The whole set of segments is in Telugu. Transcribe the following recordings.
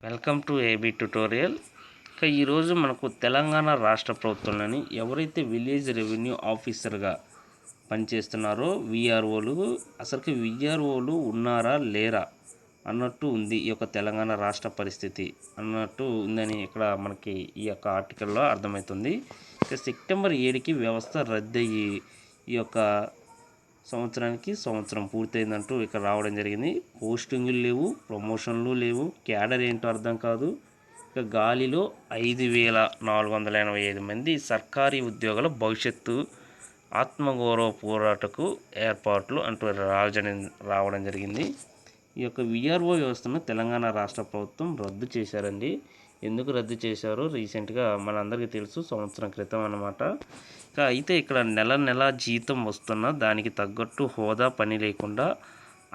Welcome to AB tutorial. ఇక ఈరోజు మనకు తెలంగాణ రాష్ట్ర ప్రభుత్వంలోని ఎవరైతే విలేజ్ రెవెన్యూ ఆఫీసర్గా పనిచేస్తున్నారో విఆర్ఓలు, అసలుకి విఆర్ఓలు ఉన్నారా లేరా అన్నట్టు ఉంది ఈ యొక్క తెలంగాణ రాష్ట్ర పరిస్థితి అన్నట్టు ఉందని ఇక్కడ మనకి ఈ యొక్క ఆర్టికల్లో అర్థమవుతుంది. ఇక సెప్టెంబర్ 7కి వ్యవస్థ రద్దయ్యి ఈ యొక్క సంవత్సరం పూర్తయిందంటూ ఇక్కడ రావడం జరిగింది. పోస్టింగులు లేవు, ప్రమోషన్లు లేవు, క్యాడర్ ఏంటో అర్థం కాదు. ఇక గాలిలో 5,485 మంది సర్కారీ ఉద్యోగుల భవిష్యత్తు ఆత్మగౌరవ పోరాటకు ఏర్పాట్లు అంటూ రావడం జరిగింది. ఈ యొక్క విఆర్ఓ వ్యవస్థను తెలంగాణ రాష్ట్ర ప్రభుత్వం రద్దు చేశారండి. ఎందుకు రద్దు చేశారో రీసెంట్గా మనందరికీ తెలుసు, సంవత్సరం క్రితం అన్నమాట. అయితే ఇక్కడ నెల జీతం వస్తున్నా దానికి తగ్గట్టు హోదా, పని లేకుండా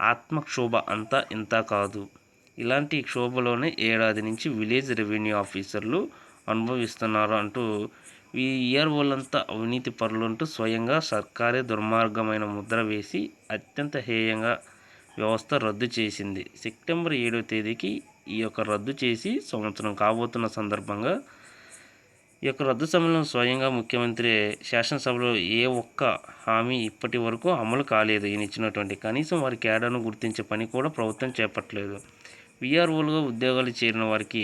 ఆత్మక్షోభ అంతా ఇంత కాదు. ఇలాంటి క్షోభలోనే ఏడాది నుంచి విలేజ్ రెవెన్యూ ఆఫీసర్లు అనుభవిస్తున్నారు అంటూ ఈ ఈఆర్ఓలంతా అవినీతి పరులంటూ స్వయంగా సర్కారే దుర్మార్గమైన ముద్ర వేసి అత్యంత హేయంగా వ్యవస్థ రద్దు చేసింది. సెప్టెంబర్ 7వ తేదీకి ఈ యొక్క రద్దు చేసి సంవత్సరం కాబోతున్న సందర్భంగా ఈ యొక్క రద్దు సమయంలో స్వయంగా ముఖ్యమంత్రి శాసనసభలో ఏ ఒక్క హామీ ఇప్పటి వరకు అమలు కాలేదు. ఈయన ఇచ్చినటువంటి కనీసం వారి క్యాడర్ను గుర్తించే పని కూడా ప్రభుత్వం చేపట్టలేదు. విఆర్ఓలుగా ఉద్యోగాలు చేరిన వారికి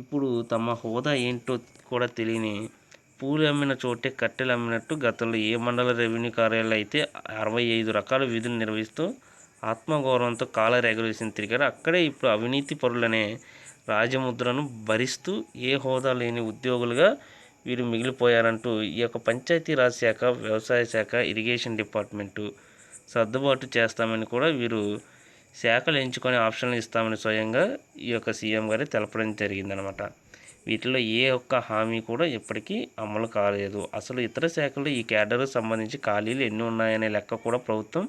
ఇప్పుడు తమ హోదా ఏంటో కూడా తెలియని పూలు అమ్మిన చోటే కట్టెలు అమ్మినట్టు గతంలో ఏ మండల రెవెన్యూ కార్యాలయాలు అయితే 65 రకాల విధులు నిర్వహిస్తూ ఆత్మగౌరవంతో కాలర్ ఎగరేసిన తిరిగారు, అక్కడే ఇప్పుడు అవినీతి పరులనే రాజముద్రను భరిస్తూ ఏ హోదా లేని ఉద్యోగులుగా వీరు మిగిలిపోయారంటూ ఈ యొక్క పంచాయతీరాజ్ శాఖ, వ్యవసాయ శాఖ, ఇరిగేషన్ డిపార్ట్మెంటు సర్దుబాటు చేస్తామని కూడా వీరు శాఖలు ఎంచుకొని ఆప్షన్లు ఇస్తామని స్వయంగా ఈ యొక్క సీఎం గారే తెలపడం జరిగిందనమాట. వీటిలో ఏ ఒక్క హామీ కూడా ఇప్పటికీ అమలు కాలేదు. అసలు ఇతర శాఖల్లో ఈ క్యాడర్కు సంబంధించి ఖాళీలు ఎన్ని ఉన్నాయనే లెక్క కూడా ప్రభుత్వం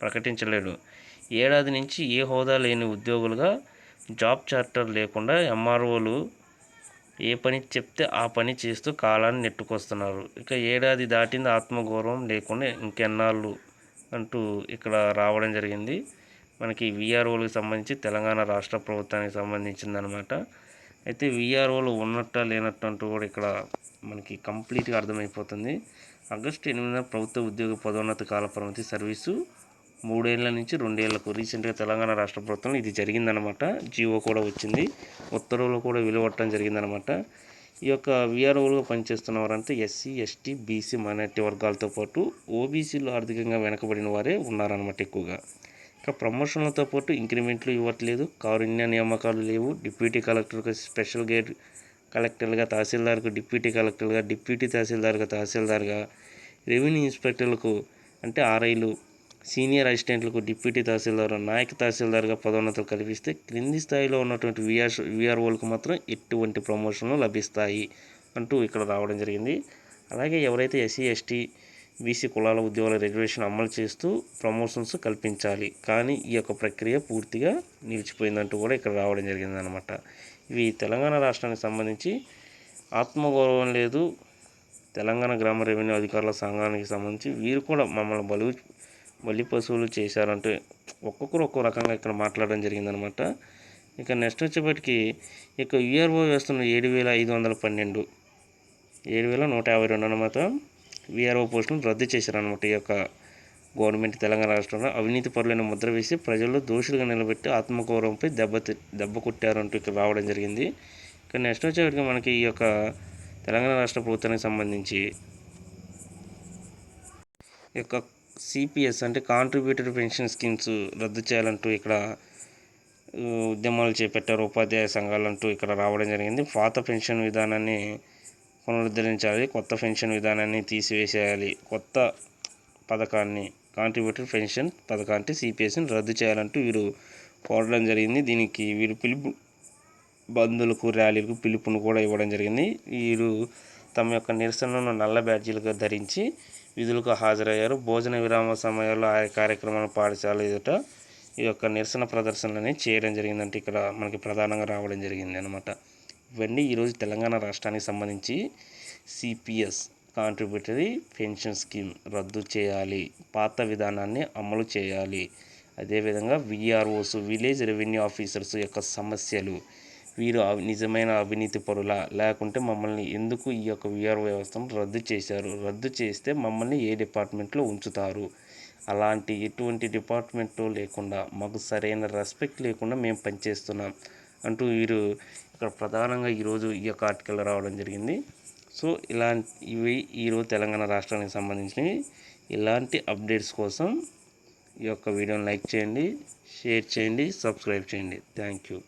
ప్రకటించలేదు. ఏడాది నుంచి ఏ హోదా లేని ఉద్యోగులుగా జాబ్ చార్టర్ లేకుండా ఎంఆర్ఓలు ఏ పని చెప్తే ఆ పని చేస్తూ కాలాన్ని నెట్టుకొస్తున్నారు. ఇక ఏడాది దాటింది, ఆత్మగౌరవం లేకుండా ఇంకెన్నాళ్ళు అంటూ ఇక్కడ రావడం జరిగింది. మనకి విఆర్ఓలకు సంబంధించి తెలంగాణ రాష్ట్ర ప్రభుత్వానికి సంబంధించిందనమాట. అయితే విఆర్ఓలు ఉన్నట్ట లేనట్టు అంటూ కూడా ఇక్కడ మనకి కంప్లీట్గా అర్థమైపోతుంది. ఆగస్టు 8న ప్రభుత్వ ఉద్యోగ పదోన్నతి కాల పరిమితి సర్వీసు 3 ఏళ్ల నుంచి 2 ఏళ్లకు రీసెంట్గా తెలంగాణ రాష్ట్ర ప్రభుత్వంలో ఇది జరిగిందనమాట. జీవో కూడా వచ్చింది, ఉత్తర్వులు కూడా వెలువడటం జరిగిందనమాట. ఈ యొక్క విఆర్ఓలుగా పనిచేస్తున్న వారంతా ఎస్సీ, ఎస్టీ, బీసీ, మైనారిటీ వర్గాలతో పాటు ఓబీసీలు ఆర్థికంగా వెనకబడిన వారే ఉన్నారనమాట ఎక్కువగా. ఇక ప్రమోషన్లతో పాటు ఇంక్రిమెంట్లు ఇవ్వట్లేదు, కారుణ్య నియామకాలు లేవు, డిప్యూటీ కలెక్టర్కు స్పెషల్ గైడ్ కలెక్టర్లుగా, తహసీల్దార్కు డిప్యూటీ కలెక్టర్గా, డిప్యూటీ తహసీల్దార్గా తహసీల్దార్గా, రెవెన్యూ ఇన్స్పెక్టర్లకు అంటే ఆర్ఐలు, సీనియర్ అసిస్టెంట్లకు డిప్యూటీ తహసీల్దార్, నాయక తహసీల్దార్గా పదోన్నతులు కల్పిస్తే క్రింది స్థాయిలో ఉన్నటువంటి విఆర్ఓలకు మాత్రం ఎటువంటి ప్రమోషన్లు లభిస్తాయి అంటూ ఇక్కడ రావడం జరిగింది. అలాగే ఎవరైతే ఎస్సీ, ఎస్టీ, బీసీ కులాల ఉద్యోగాల రిజర్వేషన్ అమలు చేస్తూ ప్రమోషన్స్ కల్పించాలి, కానీ ఈ యొక్క ప్రక్రియ పూర్తిగా నిలిచిపోయిందంటూ కూడా ఇక్కడ రావడం జరిగిందనమాట. ఇవి తెలంగాణ రాష్ట్రానికి సంబంధించి ఆత్మగౌరవం లేదు. తెలంగాణ గ్రామ రెవెన్యూ అధికారుల సంఘానికి సంబంధించి వీరు కూడా మమ్మల్ని బలి పశువులు చేశారంటే ఒక్కొక్కరు ఒక్కో రకంగా ఇక్కడ మాట్లాడడం జరిగిందనమాట. ఇక నెక్స్ట్ వచ్చేప్పటికి ఇక విఆర్ఓ వ్యవస్థను 7,512 7,152 అనమాట విఆర్ఓ పోస్టులను రద్దు చేశారనమాట. ఈ యొక్క గవర్నమెంట్ తెలంగాణ రాష్ట్రంలో అవినీతి పరులైన ముద్ర వేసి ప్రజల్లో దోషులుగా నిలబెట్టి ఆత్మగౌరవంపై దెబ్బ కొట్టారంటూ ఇక్కడ రావడం జరిగింది. ఇక నెక్స్ట్ వచ్చేప్పటికి మనకి ఈ యొక్క తెలంగాణ రాష్ట్ర ప్రభుత్వానికి సంబంధించి ఈ యొక్క సిపిఎస్ అంటే కాంట్రిబ్యూటరీ పెన్షన్ స్కీమ్స్ రద్దు చేయాలంటూ ఇక్కడ ఉద్యమాలు చేపట్టారు ఉపాధ్యాయ సంఘాలంటూ ఇక్కడ రావడం జరిగింది. పాత పెన్షన్ విధానాన్ని పునరుద్ధరించాలి, కొత్త పెన్షన్ విధానాన్ని తీసివేసేయాలి, కొత్త పథకాన్ని కాంట్రిబ్యూటరీ పెన్షన్ పథకాన్ని సిపిఎస్ని రద్దు చేయాలంటూ వీరు కోరడం జరిగింది. దీనికి వీరు బంధులకు, ర్యాలీలకు పిలుపును కూడా ఇవ్వడం జరిగింది. వీరు తమ యొక్క నిరసనను నల్ల బ్యాడ్జీలుగా ధరించి విధులకు హాజరయ్యారు. భోజన విరామ సమయాల్లో ఆయా కార్యక్రమాల పాఠశాల ఎదుట ఈ యొక్క నిరసన ప్రదర్శనలని చేయడం జరిగిందంటే ఇక్కడ మనకి ప్రధానంగా రావడం జరిగింది అనమాట. ఇవన్నీ ఈరోజు తెలంగాణ రాష్ట్రానికి సంబంధించి సిపిఎస్ కాంట్రిబ్యూటరీ పెన్షన్ స్కీమ్ రద్దు చేయాలి, పాత విధానాన్ని అమలు చేయాలి అదేవిధంగా విఆర్ఓస్ విలేజ్ రెవెన్యూ ఆఫీసర్స్ యొక్క సమస్యలు, వీరు నిజమైన అవినీతి పరులా, లేకుంటే మమ్మల్ని ఎందుకు ఈ యొక్క విఆర్ఓ వ్యవస్థను రద్దు చేశారు, రద్దు చేస్తే మమ్మల్ని ఏ డిపార్ట్మెంట్లో ఉంచుతారు, అలాంటి ఎటువంటి డిపార్ట్మెంట్లో లేకుండా మాకు సరైన రెస్పెక్ట్ లేకుండా మేము పనిచేస్తున్నాం అంటూ వీరు ఇక్కడ ప్రధానంగా ఈరోజు ఈ యొక్క ఆర్టికల్ రావడం జరిగింది. సో ఇవి ఈరోజు తెలంగాణ రాష్ట్రానికి సంబంధించినవి. ఇలాంటి అప్డేట్స్ కోసం ఈ యొక్క వీడియోని లైక్ చేయండి, షేర్ చేయండి, సబ్స్క్రైబ్ చేయండి. Thank you.